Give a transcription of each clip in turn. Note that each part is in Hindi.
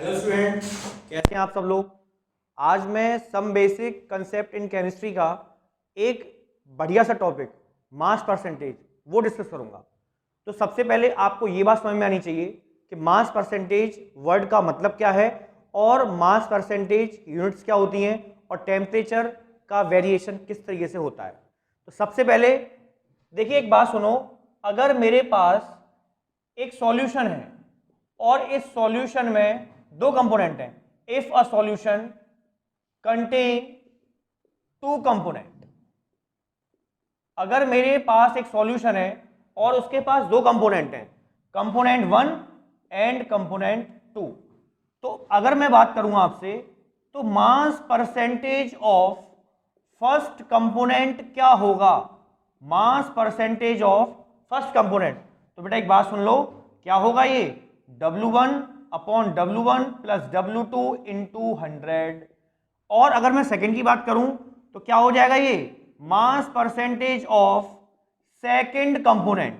हेलो स्टूडेंट, कैसे हैं आप सब लोग। आज मैं some basic concept in chemistry का एक बढ़िया सा टॉपिक मास परसेंटेज वो डिस्कस करूंगा। तो सबसे पहले आपको ये बात समझ में आनी चाहिए कि मास परसेंटेज वर्ड का मतलब क्या है और मास परसेंटेज यूनिट्स क्या होती हैं और टेम्परेचर का वेरिएशन किस तरीके से होता है। तो सबसे पहले देखिए, एक बात सुनो। अगर मेरे पास एक सॉल्यूशन है और इस सॉल्यूशन में दो कंपोनेंट हैं, if a solution contain two component. अगर मेरे पास एक सॉल्यूशन है और उसके पास दो कंपोनेंट हैं, कंपोनेंट 1 एंड कंपोनेंट 2, तो अगर मैं बात करूंगा आपसे तो मास परसेंटेज ऑफ फर्स्ट कंपोनेंट क्या होगा। मास परसेंटेज ऑफ फर्स्ट कंपोनेंट, तो बेटा एक बात सुन लो, क्या होगा ये W1 upon W1 plus W2 into 100। और अगर मैं सेकंड की बात करूं तो क्या हो जाएगा ये मास percentage of second component.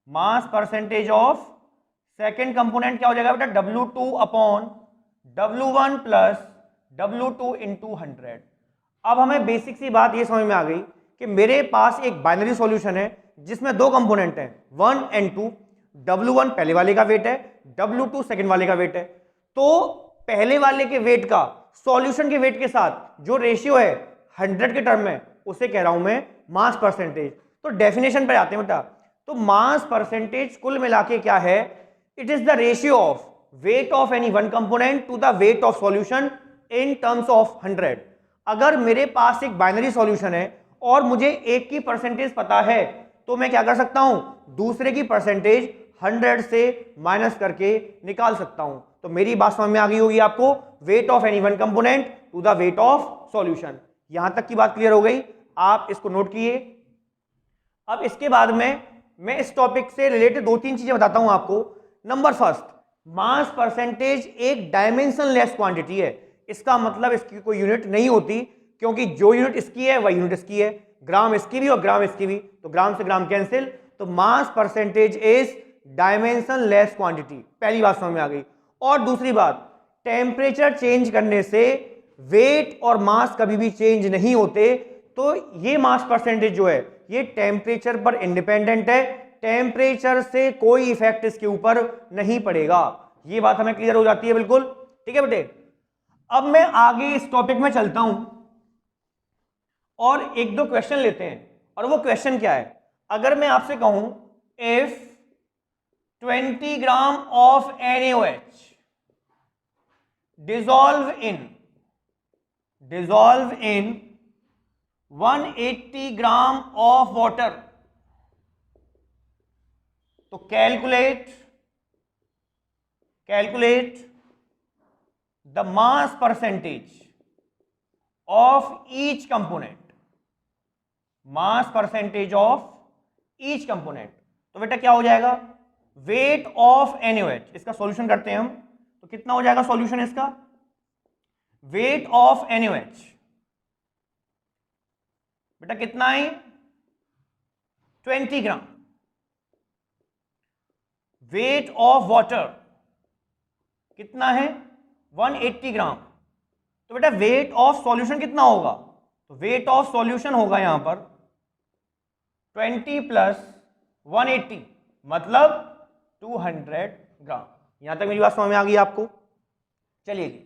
Mass percentage of second component क्या हो जाएगा बेटा, W2 upon W1 plus W2 into 100। अब हमें बेसिक सी बात ये समझ में आ गई कि मेरे पास एक बाइनरी सॉल्यूशन है जिसमें दो कंपोनेंट हैं 1 एंड 2। W1 पहले वाले का वेट है, W2 सेकंड वाले का वेट है। तो पहले वाले के वेट का सॉल्यूशन के वेट के साथ जो रेशियो है 100 के टर्म में, उसे कह रहा हूं मैं मास परसेंटेज। तो डेफिनेशन पर आते हैं बेटा। तो मास परसेंटेज कुल मिला के क्या है, it is the ratio of weight of any one component to the weight of solution in terms of 100। अगर मेरे पास एक बाइनरी सॉल्यूशन है और मुझे एक की परसेंटेज पता है तो मैं क्या कर सकता हूं, दूसरे की परसेंटेज 100 से माइनस करके निकाल सकता हूं। तो मेरी बात समझ में आ गई होगी आपको, weight of any one component to the weight of solution. यहां तक की बात क्लियर हो गई, आप इसको नोट किए। अब इसके बाद में मैं इस टॉपिक से रिलेटेड दो तीन चीजें बताता हूं आपको। नंबर फर्स्ट, मास परसेंटेज एक डायमेंशनलेस क्वांटिटी है। इसका मतलब इसकी कोई यूनिट नहीं होती, क्योंकि जो यूनिट इसकी है वह यूनिट इसकी है, ग्राम इसकी भी और ग्राम इसकी भी, तो ग्राम से ग्राम कैंसिल। तो mass percentage is dimensionless quantity, पहली बात समझ में आ गई। और दूसरी बात, टेम्परेचर चेंज करने से वेट और मास कभी भी चेंज नहीं होते। तो ये मास परसेंटेज जो है ये टेम्परेचर पर इंडिपेंडेंट है, टेम्परेचर से कोई इफेक्ट इसके ऊपर नहीं पड़ेगा। ये बात हमें क्लियर हो जाती है बिल्कुल, ठीक है बेटे। अब मैं आगे इस टॉपिक में चलता हूं और एक दो क्वेश्चन लेते हैं। और वो क्वेश्चन क्या है, अगर मैं आपसे कहूं if 20 gram of NaOH dissolve in 180 gram of water, तो calculate the mass percentage of each component. Mass percentage of each component, तो बेटा क्या हो जाएगा, वेट ऑफ NaOH। इसका सॉल्यूशन करते हैं हम, तो कितना हो जाएगा सॉल्यूशन इसका, वेट ऑफ NaOH बेटा कितना है 20 ग्राम। वेट ऑफ वाटर कितना है 180 ग्राम। तो बेटा वेट ऑफ सॉल्यूशन कितना होगा, तो वेट ऑफ सॉल्यूशन होगा यहां पर 20 प्लस 180 मतलब 200 ग्राम। यहां तक मेरी बात समझ में आ गई आपको। चलिए जी,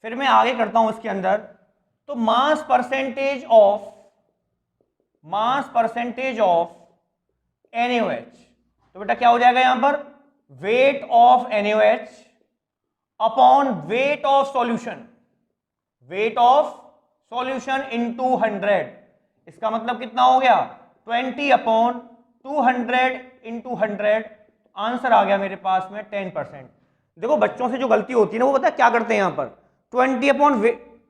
फिर मैं आगे करता हूं इसके अंदर। तो मास परसेंटेज ऑफ NaOH, तो बेटा क्या हो जाएगा यहां पर, wait of NaOH upon weight of solution into 100। इसका मतलब कितना हो गया 20 अपॉन 200 इंटू 100। आंसर आ गया मेरे पास में 10%। देखो बच्चों से जो गलती होती है ना, वो पता है क्या करते हैं, यहां पर 20 अपॉन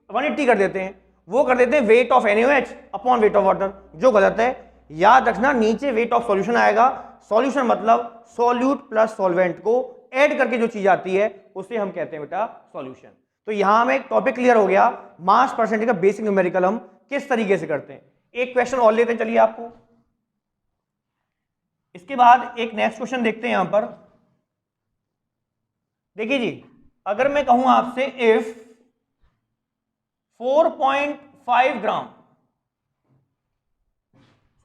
180 कर देते हैं, वो कर देते हैं wait of NaOH upon weight of water, जो गलत है। याद रखना, नीचे वेट ऑफ सॉल्यूशन आएगा। सॉल्यूशन मतलब सॉल्यूट प्लस सॉल्वेंट को ऐड करके जो चीज आती है उसे हम कहते हैं बेटा सॉल्यूशन। तो यहां हमें एक टॉपिक क्लियर हो गया, मास परसेंटेज का बेसिक न्यूमेरिकल हम किस तरीके से करते हैं। एक क्वेश्चन और लेते हैं, चलिए आपको। इसके बाद एक नेक्स्ट क्वेश्चन देखते हैं यहां पर। देखिए जी, अगर मैं कहूं आपसे इफ 4.5 ग्राम,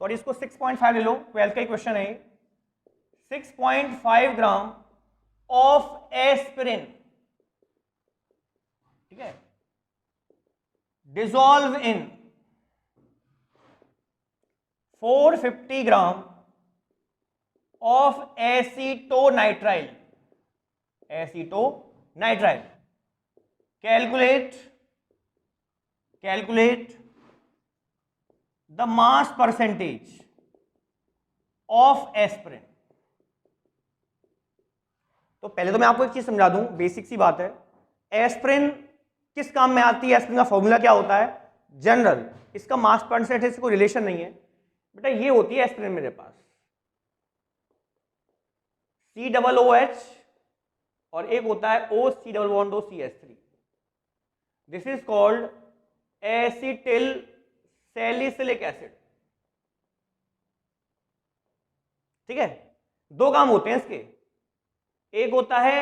सॉरी इसको 6.5 ले लो, 12 का ही क्वेश्चन है, 6.5 ग्राम ऑफ एस्पिरिन, ठीक है, dissolve in 450 gram of acetonitrile, acetonitrile, calculate the mass percentage of aspirin. तो पहले तो मैं आपको एक चीज समझा दूं, बेसिक सी बात है, एस्पिरिन किस काम में आती है, एस्पिरिन का फॉर्मूला क्या होता है, जनरल, इसका मास परसेंटेज से कोई रिलेशन नहीं है बेटा, ये होती है एस्पिरिन मेरे पास COOH और एक होता है OC-CH3, this is called acetyl salicylic acid, ठीक है। दो काम होते हैं इसके, एक होता है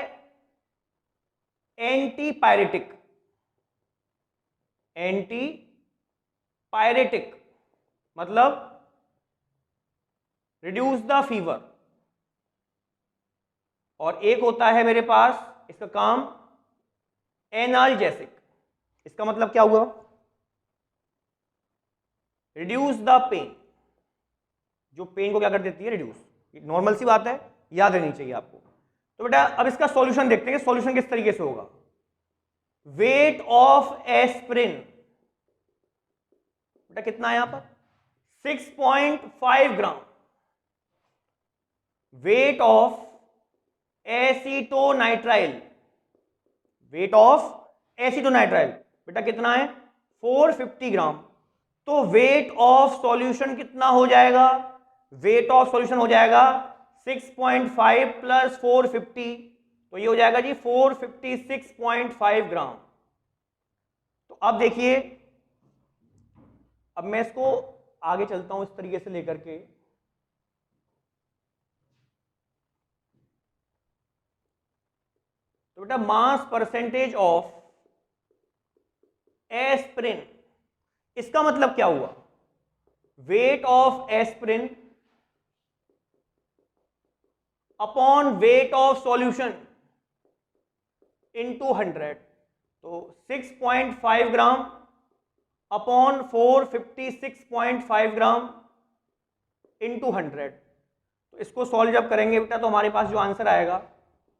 एंटीपायरेटिक, मतलब रिड्यूस द फीवर, और एक होता है मेरे पास इसका काम एनाल्जेसिक, इसका मतलब क्या हुआ, रिड्यूस द पेन, जो पेन को क्या कर देती है, रिड्यूस, नॉर्मल सी बात है, याद रहनी चाहिए आपको। तो बेटा अब इसका सॉल्यूशन देखते हैं, सॉल्यूशन किस तरीके से होगा। वेट ऑफ एस्पिरिन बेटा कितना है यहां पर, 6.5 gram, weight of acetonitrile, weight of acetonitrile बेटा कितना है, 450 ग्राम। तो वेट ऑफ सॉल्यूशन कितना हो जाएगा, वेट ऑफ सॉल्यूशन हो जाएगा 6.5 प्लस 450, तो ये हो जाएगा जी 456.5 ग्राम। तो अब देखिए, अब मैं इसको आगे चलता हूं इस तरीके से लेकर के, तो बेटा मास परसेंटेज ऑफ एस्पिरिन, इसका मतलब क्या हुआ, weight of aspirin upon weight of solution into 100, तो 6.5 ग्राम अपॉन 456.5 ग्राम इनटू 100, तो इसको सॉल्व जब करेंगे बेटा तो हमारे पास जो आंसर आएगा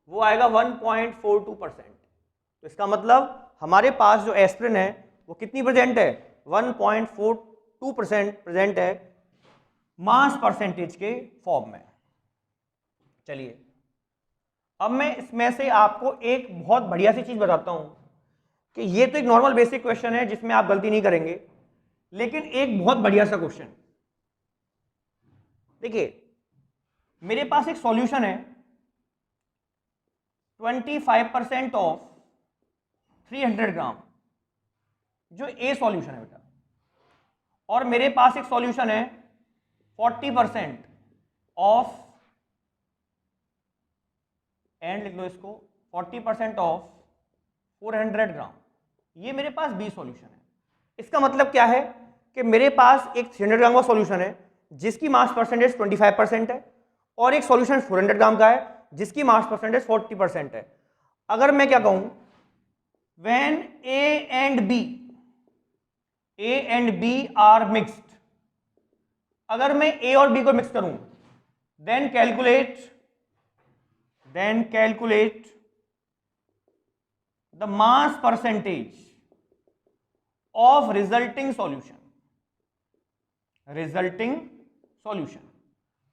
वो आएगा 1.42%। तो इसका मतलब हमारे पास जो एस्पिरिन है वो कितनी प्रेजेंट है, 1.42% प्रेजेंट है मास परसेंटेज के फॉर्म में। चलिए अब मैं इसमें से आपको एक बहुत बढ़िया सी चीज बताता हूं कि ये तो एक नॉर्मल बेसिक क्वेश्चन है जिसमें आप गलती नहीं करेंगे, लेकिन एक बहुत बढ़िया सा क्वेश्चन। देखिए मेरे पास एक सॉल्यूशन है 25% ऑफ 300 ग्राम, जो ए सॉल्यूशन है बेटा, और मेरे पास एक सॉल्यूशन है 40% ऑफ, एंड लिख लो इसको, 40% ऑफ 400 ग्राम, ये मेरे पास बी सॉल्यूशन है। इसका मतलब क्या है कि मेरे पास एक 300 ग्राम का सॉल्यूशन है जिसकी मास परसेंटेज 25% है, और एक सॉल्यूशन 400 ग्राम का है जिसकी मास परसेंटेज 40% है। अगर मैं क्या कहूं, when A and B are mixed, अगर मैं ए और बी को मिक्स करूं, then calculate the mass percentage of resulting solution.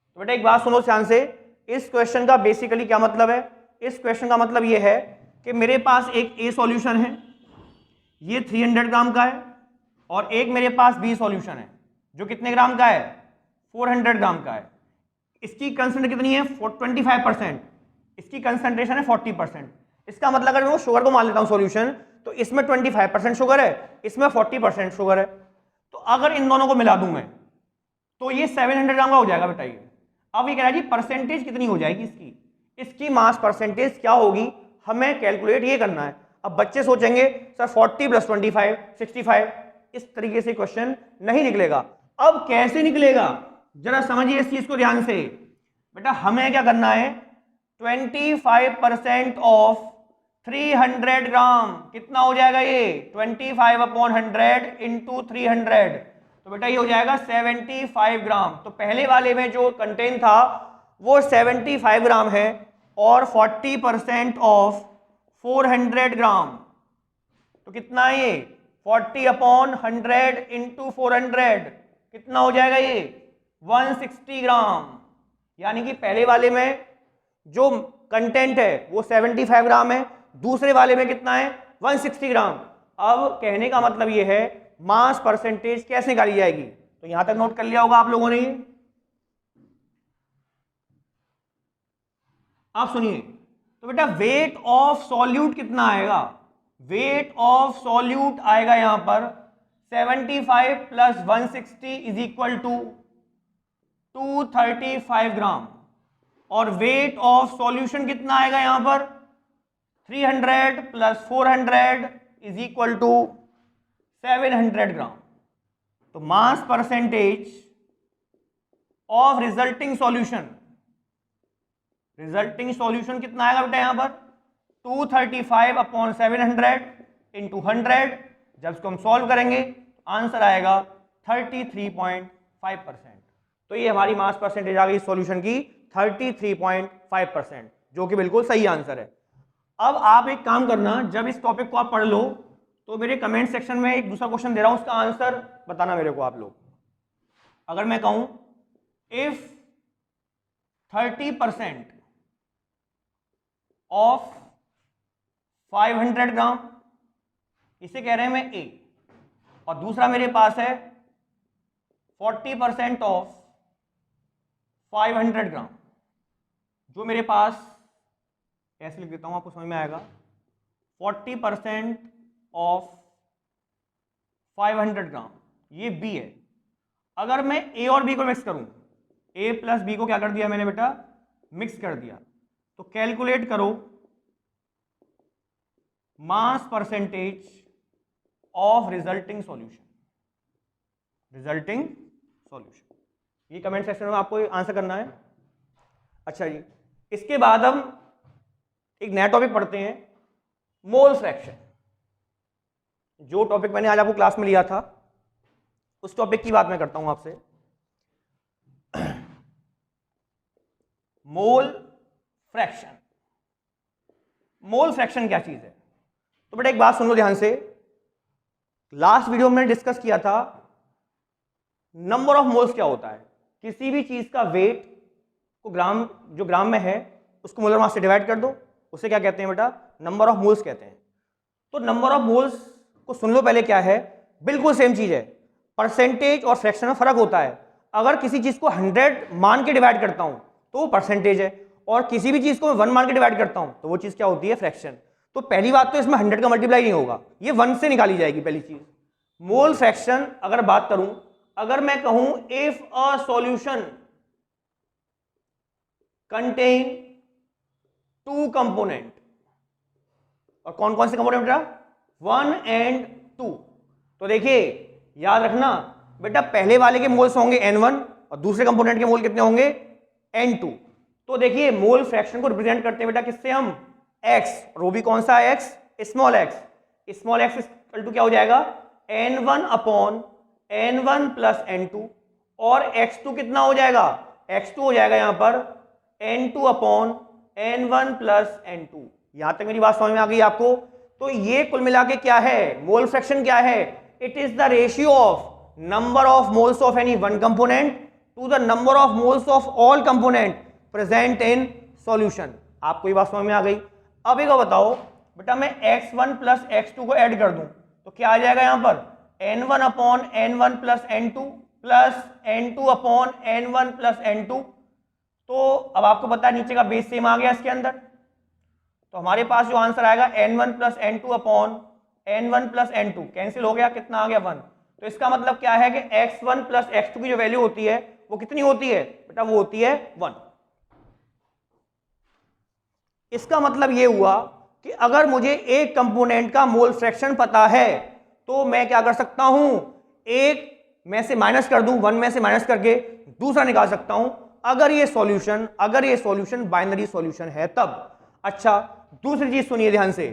तो बेटा एक बात सुनो ध्यान से, इस क्वेश्चन का बेसिकली क्या मतलब है, इस क्वेश्चन का मतलब यह है कि मेरे पास एक ए सॉल्यूशन है, ये 300 ग्राम का है, और एक मेरे पास बी सॉल्यूशन है जो कितने ग्राम का है, 400 ग्राम का है। इसकी कंसेंट्रेशन कितनी है, 25%, इसकी कंसेंट्रेशन है 40%। इसका मतलब अगर मैं शुगर को मान लेता हूं सॉल्यूशन, तो इसमें 25% शुगर है, इसमें 40% शुगर है। तो अगर इन दोनों को मिला दूं मैं तो ये 700 ग्राम का हो जाएगा बेटा। ये अब ये कह रहा है जी परसेंटेज कितनी हो जाएगी इसकी, इसकी मास परसेंटेज क्या होगी, हमें कैलकुलेट ये करना है। अब बच्चे सोचेंगे सर 40 + 25 65, इस तरीके से क्वेश्चन नहीं निकलेगा। अब कैसे निकलेगा जरा समझिए इस चीज को ध्यान से। बेटा हमें क्या करना है, 25% ऑफ 300 ग्राम कितना हो जाएगा ये 25/100 इंटू 300, तो बेटा ये हो जाएगा 75 ग्राम। तो पहले वाले में जो कंटेंट था वो 75 ग्राम है और 40% ऑफ 400 ग्राम, तो कितना है ये 40/100 इंटू 400, कितना हो जाएगा ये 160 ग्राम। यानी कि पहले वाले में जो कंटेंट है वो 75 ग्राम है, दूसरे वाले में कितना है 160 ग्राम। अब कहने का मतलब ये है मास परसेंटेज कैसे निकाली जाएगी, तो यहां तक नोट कर लिया होगा आप लोगों ने। आप सुनिए, तो बेटा वेट ऑफ सॉल्यूट कितना आएगा, वेट ऑफ सॉल्यूट आएगा यहां पर 75 + 160 = 235 ग्राम, और वेट ऑफ सॉल्यूशन कितना आएगा यहां पर 300 + 400 = 700 ग्राम। तो मास percentage of resulting solution, resulting solution कितना आएगा बेटा यहां पर 235/700 इंटू 100, जब इसको हम सॉल्व करेंगे आंसर आएगा 33.5%। तो ये हमारी मास परसेंटेज आ गई सॉल्यूशन की 33.5%, जो कि बिल्कुल सही आंसर है। अब आप एक काम करना, जब इस टॉपिक को आप पढ़ लो तो मेरे कमेंट सेक्शन में एक दूसरा क्वेश्चन दे रहा हूं, उसका आंसर बताना मेरे को आप लोग। अगर मैं कहूं इफ 30% ऑफ 500 ग्राम, इसे कह रहे हैं मैं ए, और दूसरा मेरे पास है 40% ऑफ 500 ग्राम, जो मेरे पास ऐसे लिख देता हूं आपको समझ में आएगा 40% ऑफ 500 ग्राम, ये बी है। अगर मैं ए और बी को मिक्स करूं, ए प्लस बी को क्या कर दिया मैंने बेटा मिक्स कर दिया, तो कैलकुलेट करो मास percentage of resulting solution, resulting solution. ये कमेंट सेक्शन में आपको आंसर करना है। अच्छा जी, इसके बाद हम एक नया टॉपिक पढ़ते हैं, मोल फ्रैक्शन। जो टॉपिक मैंने आज आपको क्लास में लिया था उस टॉपिक की बात मैं करता हूं आपसे। मोल फ्रैक्शन, मोल फ्रैक्शन क्या चीज है, तो बेटा एक बात सुन लो ध्यान से। लास्ट वीडियो में डिस्कस किया था नंबर ऑफ मोल्स क्या होता है, किसी भी चीज का वेट को ग्राम, जो ग्राम में है उसको मोलर मास से डिवाइड कर दो, उसे क्या कहते हैं बेटा नंबर ऑफ मोल्स कहते हैं। तो नंबर ऑफ मोल्स को सुन लो पहले क्या है, बिल्कुल सेम चीज है, परसेंटेज और फ्रैक्शन में फर्क होता है। अगर किसी चीज को 100 मान के डिवाइड करता हूं तो वो परसेंटेज है, और किसी भी चीज को मैं 1 मान के डिवाइड करता हूं तो वो चीज क्या होती है फ्रैक्शन। तो पहली बात तो इसमें 100 का मल्टीप्लाई नहीं होगा, ये 1 से निकाली जाएगी पहली चीज। मोल फ्रैक्शन अगर बात करूं, अगर मैं कहूं if a solution contain 2 component, और कौन कौन से कंपोनेंट बेटा 1 और 2, तो देखिए याद रखना बेटा पहले वाले के मोल्स होंगे n1 और दूसरे कंपोनेंट के मोल कितने होंगे n2। तो देखिए मोल फ्रैक्शन को रिप्रेजेंट करते हैं बेटा किससे हम x, और वो भी कौन सा है x small x, small x equal to क्या हो जाएगा n1/n1 + n2, और x2 कितना हो जाएगा x2 हो जाएगा यहां पर n2/n1 + n2। यहां तक मेरी बात समझ में आ गई आपको। तो ये कुल मिला के क्या है मोल फ्रैक्शन क्या है, it is the ratio of number of moles of any one component to the number of moles of all component present in solution. आपको ये बात समझ में आ गई। अब एक बताओ बेटा मैं x1 + x2 को ऐड कर दूं तो क्या आ जाएगा यहां पर n1/n1 + n2 + n2/n1 + n2। तो अब आपको पता है नीचे का बेस सेम आ गया इसके अंदर, तो हमारे पास जो आंसर आएगा n1 + n2/n1 + n2 कैंसिल हो गया, कितना आ गया 1। तो इसका मतलब क्या है कि x1 + x2 की जो वैल्यू होती है वो कितनी होती है बेटा, वो होती है 1। इसका मतलब ये हुआ कि अगर मुझे एक कंपोनेंट का मोल फ्रैक्शन पता है तो मैं क्या कर सकता हूं, एक में से माइनस कर दूं, 1 में से माइनस करके दूसरा निकाल सकता हूं, अगर ये सॉल्यूशन बाइनरी सॉल्यूशन है तब। अच्छा, दूसरी चीज सुनिए ध्यान से,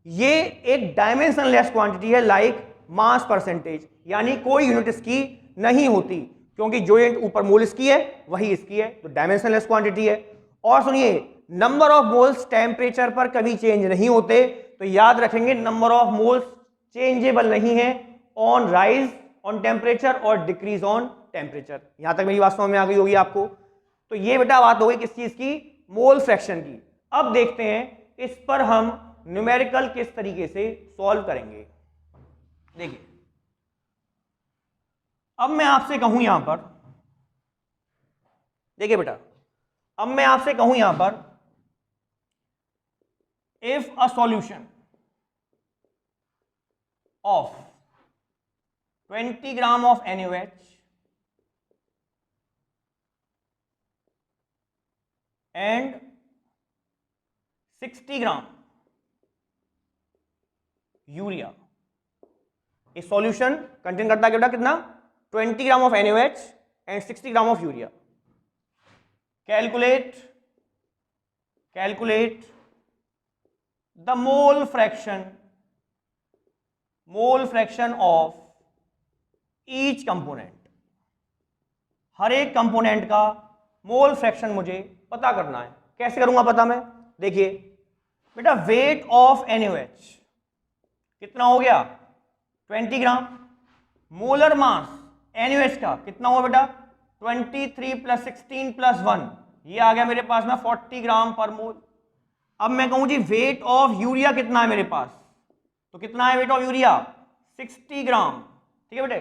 ये एक डायमेंशनलेस क्वांटिटी है, लाइक मास परसेंटेज, यानी कोई यूनिट इसकी नहीं होती, क्योंकि जो यूनिट ऊपर मोल इसकी है वही इसकी है, तो डायमेंशनलेस क्वांटिटी है। और सुनिए, नंबर ऑफ मोल्स टेम्परेचर पर कभी चेंज नहीं होते, तो याद रखेंगे नंबर ऑफ मोल्स चेंजेबल नहीं है ऑन राइज ऑन टेम्परेचर और डिक्रीज ऑन टेम्परेचर। यहां तक मेरी बात समझ में आ गई होगी आपको। तो ये बेटा बात हो गई किस चीज की, मोल फ्रैक्शन की। अब देखते हैं इस पर हम न्यूमेरिकल किस तरीके से सॉल्व करेंगे। देखिए, अब मैं आपसे कहूं यहां पर, देखिए बेटा, अब मैं आपसे कहूं यहां पर, if a solution of 20 gram of NaOH and 60 gram urea, ये सॉल्यूशन कंटेन करता है बेटा कितना, 20 gram of NaOH and 60 gram of urea. Calculate the mole fraction of each component. हर एक कंपोनेंट का मोल फ्रैक्शन मुझे पता करना है। कैसे करूंगा पता मैं, देखिए बेटा, वेट ऑफ NaOH कितना हो गया, 20 ग्राम। मोलर मास NaOH का कितना हुआ बेटा, 23 + 16 + 1, ये आ गया मेरे पास में 40 ग्राम पर मोल। अब मैं कहूं जी वेट ऑफ यूरिया कितना है मेरे पास, तो कितना है वेट ऑफ यूरिया, 60 ग्राम। ठीक है बेटे।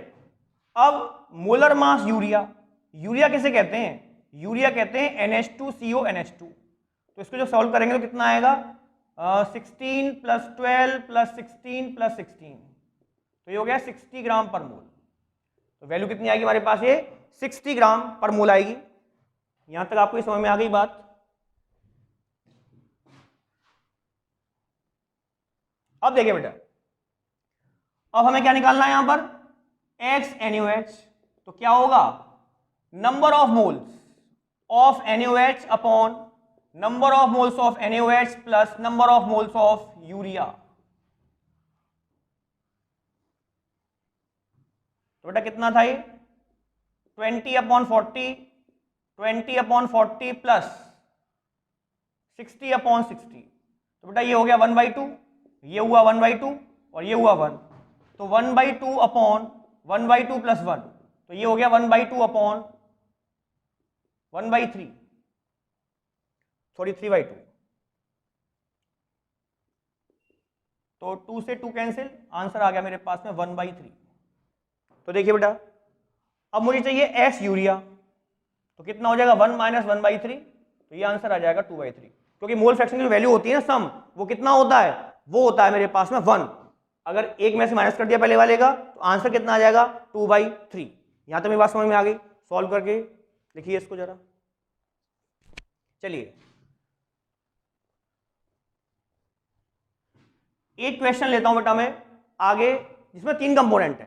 अब मोलर मास यूरिया किसे कहते हैं, यूरिया कहते हैं NH2CO NH2। तो इसको जो सॉल्व करेंगे तो कितना आएगा, 16 + 12 + 16 + 16, तो ये हो गया 60 ग्राम पर मोल। तो वैल्यू कितनी आएगी हमारे पास, ये 60 ग्राम पर मोल आएगी। यहां तक आपको समझ में आ गई बात। अब देखिए बेटा, अब हमें क्या निकालना है यहां पर, x NaOH, तो क्या होगा, number of moles of NaOH upon number of moles of NaOH plus number of moles of urea. तो बेटा कितना था ये, 20/40 प्लस 60/60, तो बेटा ये हो गया 1/2, ये हुआ 1/2 और ये हुआ 1, तो 1/2 अपॉन 1/2 + 1, तो ये हो गया 1/2 अपॉन 1/3, सॉरी 3/2, तो 2 से 2 कैंसिल, आंसर आ गया मेरे पास में 1/3। तो देखिए बेटा, अब मुझे चाहिए एस यूरिया, तो कितना हो जाएगा 1 - 1/3, तो ये आंसर आ जाएगा 2/3, क्योंकि मोल फ्रैक्शन की जो वैल्यू होती है ना सम, वो कितना होता है, वो होता है मेरे पास में 1। अगर एक में से माइनस कर दिया पहले वाले का, तो आंसर कितना आ जाएगा 2/3। यहां तो मेरी बात समझ में आ गई। सॉल्व करके लिखिए इसको जरा। चलिए एक क्वेश्चन लेता हूं बेटा मैं आगे, जिसमें 3 कंपोनेंट है।